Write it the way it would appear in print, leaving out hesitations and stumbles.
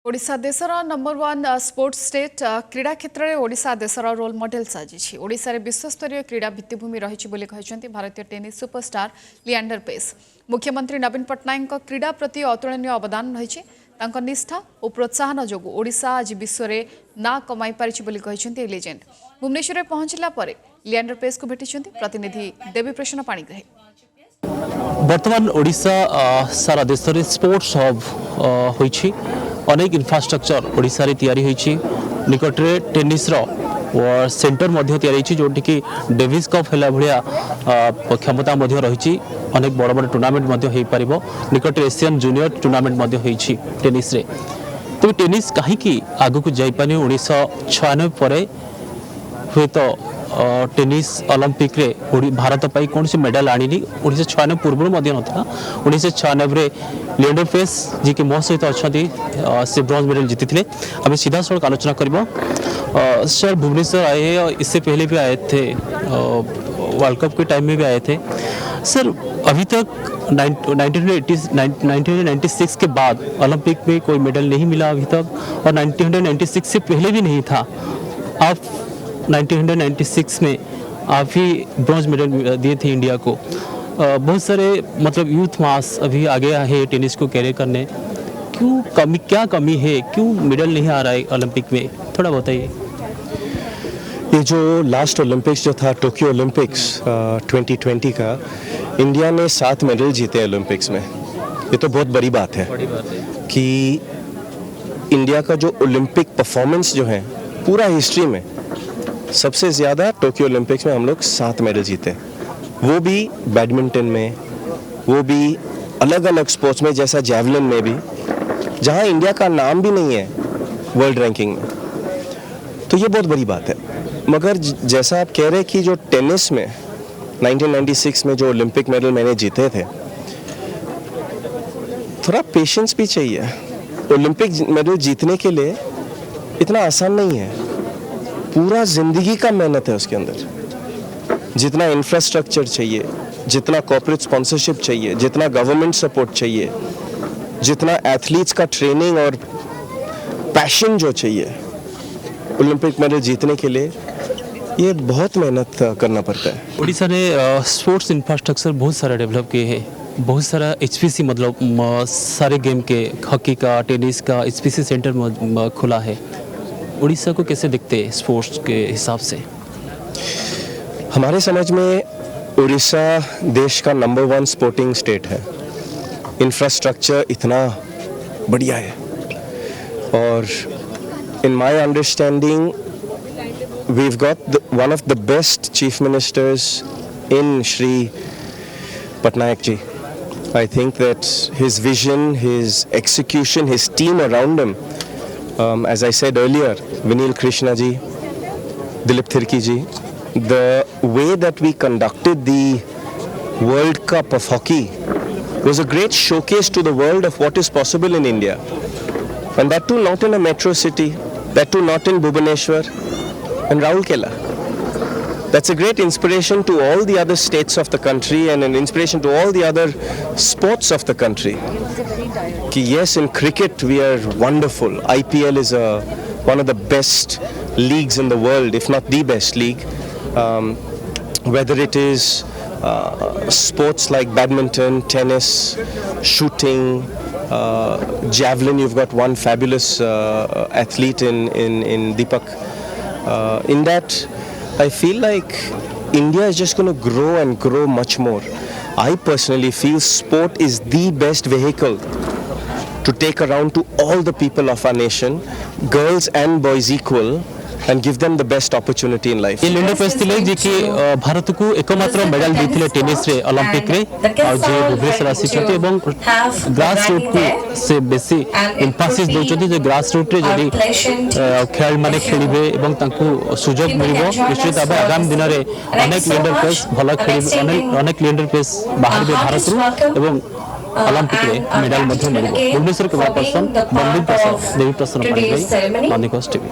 ओडिशा देशर number one sports state क्रीड़ा क्षेत्र में ओडिशा देशर रोल मॉडल साजिश। ओडिशा रे विश्वस्तरीय क्रीड़ा भित्तिभूमि रही भारतीय टेनिस सुपरस्टार लिएंडर पेस। मुख्यमंत्री नवीन पट्टनायक क्रीड़ा प्रति अतुलनीय अवदान रही निष्ठा और प्रोत्साहन जोगु ओडिशा आज विश्व में ना कमाई पारिछि लेजेंड। भुवनेश्वर पहुंचला पर लिएंडर पेस को भेटी प्रतिनिधि देवी प्रसन्न पाणिग्राही। वर्तमान ओडिशा सारा देश में स्पोर्ट्स हब होइछि। अनेक इंफ्रास्ट्रक्चर ओडिशा रे तैयारी होइछि। निकटरे टेनिस रो सेंटर मध्य तैयारी होइछि जोटी कि डेविस कप हैला भलिया क्षमता मध्य रहिछि। अनेक बड़ बड़ टूर्नामेंट मध्य हेइ परिबो। निकटरे एशियन जूनियर टूर्नामेंट मध्य होइछि टेनिस रे। तो टेनिस काहे कि आगु को जाई पानी 1996 परे हुए तो टेनिस ओलंपिक रे भारत पाई कौन सी मेडल आनी 1996 पूर्व ना 1996 लिएंडर पेस जी के मो सहित अच्छा से ब्रॉन्ज मेडल जीती थे। अभी सीधा सड़क आलोचना कर सर भुवनेश्वर आए, इससे पहले भी आए थे, वर्ल्ड कप के टाइम में भी आए थे सर। अभी तक 1996 के बाद ओलंपिक में कोई मेडल नहीं मिला अभी तक, और 1996 से पहले भी नहीं था। आप 1996 में आप ही ब्रॉन्ज मेडल दिए थे इंडिया को। बहुत सारे मतलब यूथ मास अभी आगे है टेनिस को कैरियर करने, क्या कमी है, क्यों मेडल नहीं आ रहा है ओलंपिक में, थोड़ा बताइए। ये जो लास्ट ओलंपिक्स जो था टोक्यो ओलंपिक्स 2020 का, इंडिया ने 7 मेडल जीते ओलंपिक्स में। ये तो बहुत बड़ी बात है कि इंडिया का जो ओलंपिक परफॉर्मेंस जो है पूरा हिस्ट्री में सबसे ज़्यादा टोक्यो ओलंपिक्स में हम लोग 7 मेडल जीते, वो भी बैडमिंटन में, वो भी अलग अलग स्पोर्ट्स में, जैसा जैवलिन में भी, जहां इंडिया का नाम भी नहीं है वर्ल्ड रैंकिंग में। तो ये बहुत बड़ी बात है। मगर जैसा आप कह रहे कि जो टेनिस में 1996 में जो ओलंपिक मेडल मैंने जीते थे, थोड़ा पेशेंस भी चाहिए। ओलंपिक मेडल जीतने के लिए इतना आसान नहीं है, पूरा जिंदगी का मेहनत है उसके अंदर। जितना इंफ्रास्ट्रक्चर चाहिए, जितना कॉर्पोरेट स्पॉन्सरशिप चाहिए, जितना गवर्नमेंट सपोर्ट चाहिए, जितना एथलीट्स का ट्रेनिंग और पैशन जो चाहिए ओलंपिक मेडल जीतने के लिए, ये बहुत मेहनत करना पड़ता है। ओडिशा ने स्पोर्ट्स इंफ्रास्ट्रक्चर बहुत सारा डेवलप किए हैं। बहुत सारा HPC मतलब सारे गेम के, हॉकी का, टेनिस का HPC सेंटर खुला है। उड़ीसा को कैसे दिखते हैं स्पोर्ट्स के हिसाब से? हमारे समझ में उड़ीसा देश का नंबर 1 स्पोर्टिंग स्टेट है। इंफ्रास्ट्रक्चर इतना बढ़िया है, और in my understanding we've got one of the best chief ministers in Shri Patnaik ji. I think that his vision, his execution, his team around him, as I said earlier, Vinil Krishna ji, Dilip Thirki ji, the way that we conducted the World Cup of hockey was a great showcase to the world of what is possible in India. And that too not in a metro city, that too not in Bhubaneswar and Rourkela. That's a great inspiration to all the other states of the country, and an inspiration to all the other sports of the country. Ki yes, in cricket we are wonderful. IPL is one of the best leagues in the world, if not the best league. Whether it is sports like badminton, tennis, shooting, javelin, you've got one fabulous athlete in Deepak. In that, I feel like India is just going to grow and grow much more. I personally feel sport is the best vehicle to take around to all the people of our nation, girls and boys equal, and give them the best opportunity in life. Leander Paes थिले जे कि भारत को एकमात्र medal देथिले tennis रे Olympic रे, और जे भुवनेश्वर आसीछथि एवं ग्रास रूट को से बेसी एम्फासिस दोचथि जे ग्रास रूट रे जदी खेल माने खेलिबे एवं तांको सुजोग मिलिबो, निश्चित भाबे आगामी दिन रे अनेक लिएंडर पेस भलो खेलिबे, अनेक लिएंडर पेस बाहर भारत रो एवं ओलंपिक रे मेडल मध्य मिलिबो। भुवनेश्वर के पर्सन बंदित प्रसाद, देवी प्रसन्न पाणिग्राही, मानिकस टीवी।